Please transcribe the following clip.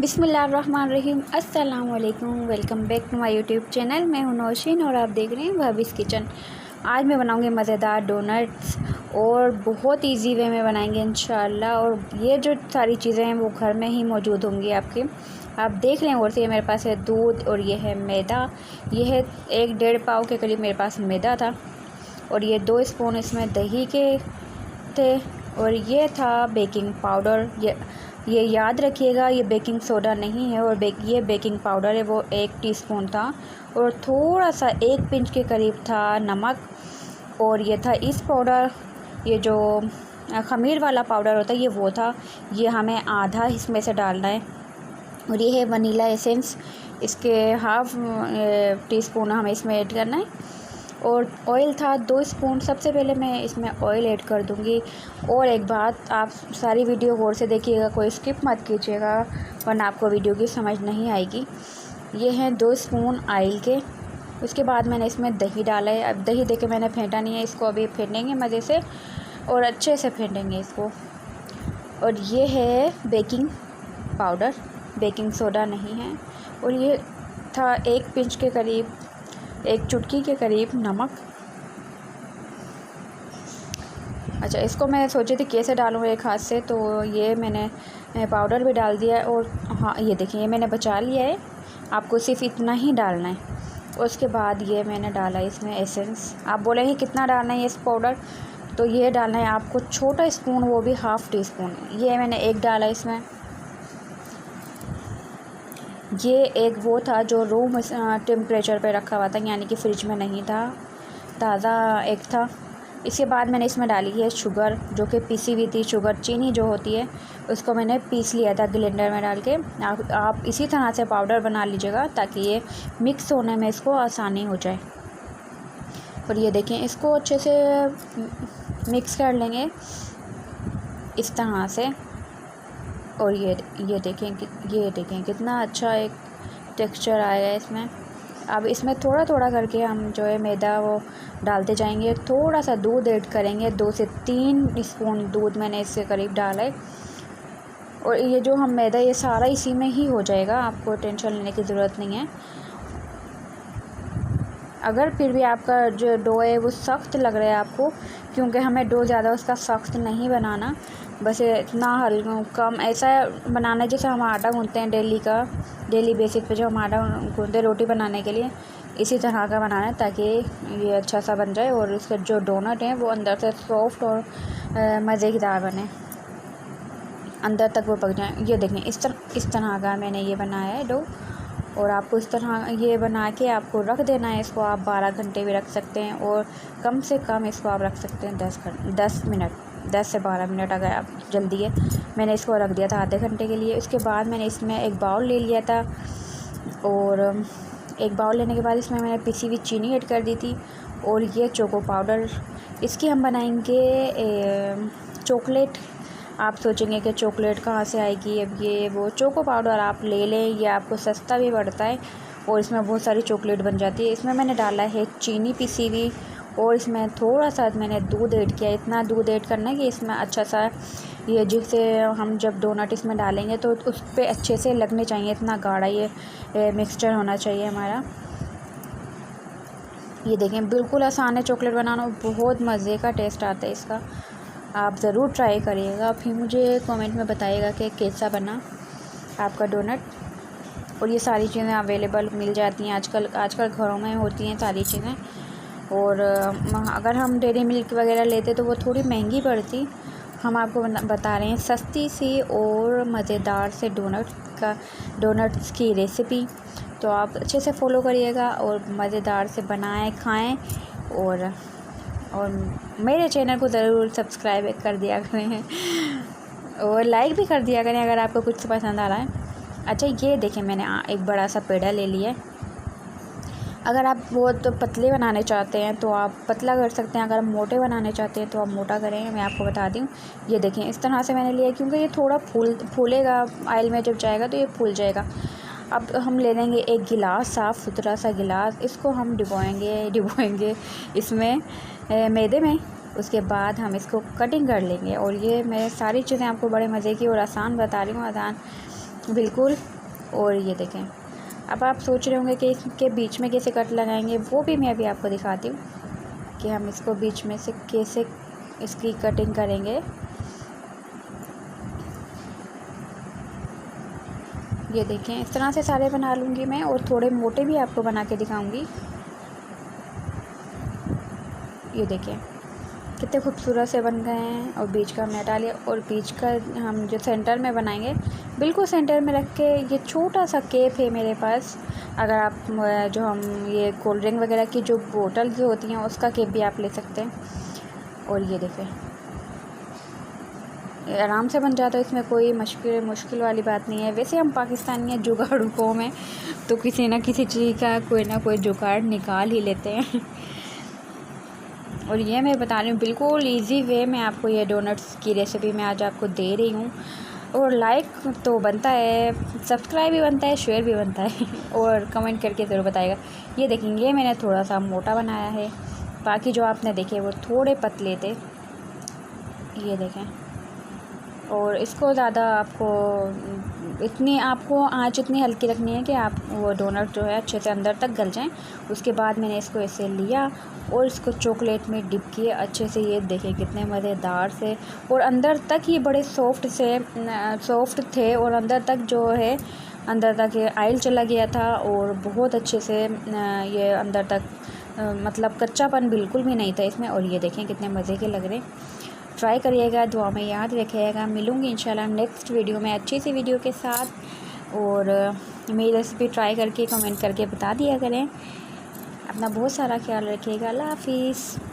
बिस्मिल्लाहिर्रहमानिर्रहीम। अस्सलाम वालेकुम। Welcome back to my YouTube channel. मैं हूं नौशीन और आप देख रहे हैं भाभीज़ किचन। आज मैं बनाऊंगी मज़ेदार डोनट्स और बहुत इजी वे में बनाएंगे इंशाल्लाह। और ये जो सारी चीज़ें हैं वो घर में ही मौजूद होंगी आपके। आप देख लें। और से मेरे पास है दूध और ये है मैदा। ये है 1-1.5 पाव के करीब मेरे पास मैदा था। और ये 2 स्पून इसमें दही के थे। और ये था बेकिंग पाउडर। ये याद रखिएगा, ये बेकिंग सोडा नहीं है। और ये बेकिंग पाउडर है, वो 1 टीस्पून था। और थोड़ा सा 1 पिंच के करीब था नमक। और ये था ईस्ट पाउडर, ये जो ख़मीर वाला पाउडर होता है ये वो था। ये हमें आधा इसमें से डालना है। और ये है वनीला एसेंस, इसके हाफ़ टीस्पून हमें इसमें ऐड करना है। और ऑयल था 2 स्पून। सबसे पहले मैं इसमें ऑयल ऐड कर दूंगी। और एक बात, आप सारी वीडियो गौर से देखिएगा, कोई स्किप मत कीजिएगा वरना आपको वीडियो की समझ नहीं आएगी। ये हैं 2 स्पून ऑयल के। उसके बाद मैंने इसमें दही डाला है। अब दही देके मैंने फेंटा नहीं है, इसको अभी फेंटेंगे मज़े से और अच्छे से फेंटेंगे इसको। और ये है बेकिंग पाउडर, बेकिंग सोडा नहीं है। और ये था 1 पिंच के करीब, 1 चुटकी के करीब नमक। अच्छा, इसको मैं सोची थी कैसे डालूँ एक हाथ से, तो ये मैंने पाउडर भी डाल दिया है। और हाँ, ये देखिए, ये मैंने बचा लिया है। आपको सिर्फ इतना ही डालना है। उसके बाद ये मैंने डाला इसमें एसेंस। आप बोलेंगे कितना डालना है इस पाउडर, तो ये डालना है आपको छोटा स्पून, वो भी हाफ़ टी स्पून। ये मैंने 1 डाला इसमें। ये एक वो था जो रूम टेम्परेचर पे रखा हुआ था, यानी कि फ्रिज में नहीं था, ताज़ा एक था। इसके बाद मैंने इसमें डाली है शुगर, जो कि पीसी हुई थी शुगर। चीनी जो होती है उसको मैंने पीस लिया था ब्लेंडर में डाल के। आप इसी तरह से पाउडर बना लीजिएगा ताकि ये मिक्स होने में इसको आसानी हो जाए। और ये देखें, इसको अच्छे से मिक्स कर लेंगे इस तरह से। और ये देखें कितना अच्छा एक टेक्सचर आया है इसमें। अब इसमें थोड़ा थोड़ा करके हम जो है मैदा वो डालते जाएंगे। थोड़ा सा दूध ऐड करेंगे, 2 से 3 स्पून दूध मैंने इसके करीब डाला है। और ये जो हम मैदा, ये सारा इसी में ही हो जाएगा, आपको टेंशन लेने की ज़रूरत नहीं है। अगर फिर भी आपका जो डो है वो सख्त लग रहा है आपको, क्योंकि हमें डो ज़्यादा उसका सख्त नहीं बनाना, बस इतना हल्का कम ऐसा बनाना है जैसे हम आटा गूँथते हैं डेली बेसिस पे जो हम आटा गूँथते हैं रोटी बनाने के लिए, इसी तरह का बनाना है ताकि ये अच्छा सा बन जाए। और इसका जो डोनट है वो अंदर से सॉफ्ट और मज़ेदार बने, अंदर तक वो पक जाए। ये देखें, इस तरह का मैंने ये बनाया है डो। और आपको इस तरह ये बना के आपको रख देना है। इसको आप 12 घंटे भी रख सकते हैं, और कम से कम इसको आप रख सकते हैं 10 मिनट, 10 से 12 मिनट अगर आप जल्दी है। मैंने इसको रख दिया था आधे घंटे के लिए। उसके बाद मैंने इसमें एक बाउल ले लिया था। और एक बाउल लेने के बाद इसमें मैंने पिसी हुई चीनी ऐड कर दी थी। और ये चोको पाउडर, इसकी हम बनाएंगे चॉकलेट। आप सोचेंगे कि चॉकलेट कहाँ से आएगी। अब ये वो चोको पाउडर आप ले लें, ये आपको सस्ता भी पड़ता है और इसमें बहुत सारी चॉकलेट बन जाती है। इसमें मैंने डाला है चीनी पिसी हुई, और इसमें थोड़ा सा मैंने दूध ऐड किया। इतना दूध ऐड करना है कि इसमें अच्छा सा ये, जिससे हम जब डोनट इसमें डालेंगे तो उस पर अच्छे से लगने चाहिए। इतना गाढ़ा ये मिक्सचर होना चाहिए हमारा। ये देखें, बिल्कुल आसान है चॉकलेट बनाना, बहुत मज़े का टेस्ट आता है इसका। आप ज़रूर ट्राई करिएगा, फिर मुझे कमेंट में बताइएगा कि कैसा बना आपका डोनट। और ये सारी चीज़ें अवेलेबल मिल जाती हैं आजकल घरों में होती हैं सारी चीज़ें। और अगर हम डेयरी मिल्क वगैरह लेते तो वो थोड़ी महंगी पड़ती। हम आपको बता रहे हैं सस्ती सी और मज़ेदार से डोनट्स की रेसिपी। तो आप अच्छे से फॉलो करिएगा और मज़ेदार से बनाएं, खाएं। और मेरे चैनल को ज़रूर सब्सक्राइब कर दिया करें और लाइक भी कर दिया करें अगर आपको कुछ पसंद आ रहा है। अच्छा, ये देखें, मैंने एक बड़ा सा पेड़ा ले लिया है। अगर आप बहुत पतले बनाने चाहते हैं तो आप पतला कर सकते हैं, अगर आप मोटे बनाने चाहते हैं तो आप मोटा करें। मैं आपको बता दूं, ये देखें, इस तरह से मैंने लिया क्योंकि ये थोड़ा फूलेगा, ऑयल में जब जाएगा तो ये फूल जाएगा। अब हम ले लेंगे एक गिलास, साफ़ सुथरा सा गिलास। इसको हम डिबोएंगे इसमें मैदे में। उसके बाद हम इसको कटिंग कर लेंगे। और ये मैं सारी चीज़ें आपको बड़े मज़े की और आसान बता रही हूँ, आसान बिल्कुल। और ये देखें, अब आप सोच रहे होंगे कि इसके बीच में कैसे कट लगाएंगे, वो भी मैं अभी आपको दिखाती हूँ कि हम इसको बीच में से कैसे इसकी कटिंग करेंगे। ये देखें, इस तरह से सारे बना लूँगी मैं, और थोड़े मोटे भी आपको बना के दिखाऊँगी। ये देखें कितने खूबसूरत से बन गए हैं। और बीच का हमने हटा लिया, और बीच का हम जो सेंटर में बनाएंगे, बिल्कुल सेंटर में रख के, ये छोटा सा केप है मेरे पास। अगर आप जो हम ये कोल्ड ड्रिंक वगैरह की जो बोतल जो होती हैं उसका केप भी आप ले सकते हैं। और ये देखें आराम से बन जाता है, इसमें कोई मुश्किल वाली बात नहीं है। वैसे हम पाकिस्तानी हैं, जुगाड़ू कौम हैं, तो किसी ना किसी चीज़ का कोई ना कोई जुगाड़ निकाल ही लेते हैं। और ये मैं बता रही हूँ बिल्कुल इजी वे में आपको ये डोनट्स की रेसिपी मैं आज आपको दे रही हूँ। और लाइक तो बनता है, सब्सक्राइब भी बनता है, शेयर भी बनता है और कमेंट करके ज़रूर बताइएगा। ये देखेंगे मैंने थोड़ा सा मोटा बनाया है, बाकी जो आपने देखे वो थोड़े पतले थे। ये देखें, और इसको ज़्यादा आपको आँच इतनी हल्की रखनी है कि आप वो डोनट जो है अच्छे से अंदर तक गल जाएं। उसके बाद मैंने इसको ऐसे लिया और इसको चॉकलेट में डिप किए अच्छे से। ये देखें कितने मज़ेदार से, और अंदर तक ही बड़े सॉफ्ट थे, और अंदर तक जो है अंदर तक ये आयल चला गया था, और बहुत अच्छे से ये अंदर तक मतलब कच्चापन बिल्कुल भी नहीं था इसमें। और ये देखें कितने मज़े के लग रहे हैं। ट्राई करिएगा, दुआ में याद रखिएगा। मिलूँगी इंशाल्लाह नेक्स्ट वीडियो में अच्छी सी वीडियो के साथ। और मेरी रेसिपी ट्राई करके कमेंट करके बता दिया करें। अपना बहुत सारा ख्याल रखिएगा। अल्लाह हाफिज़।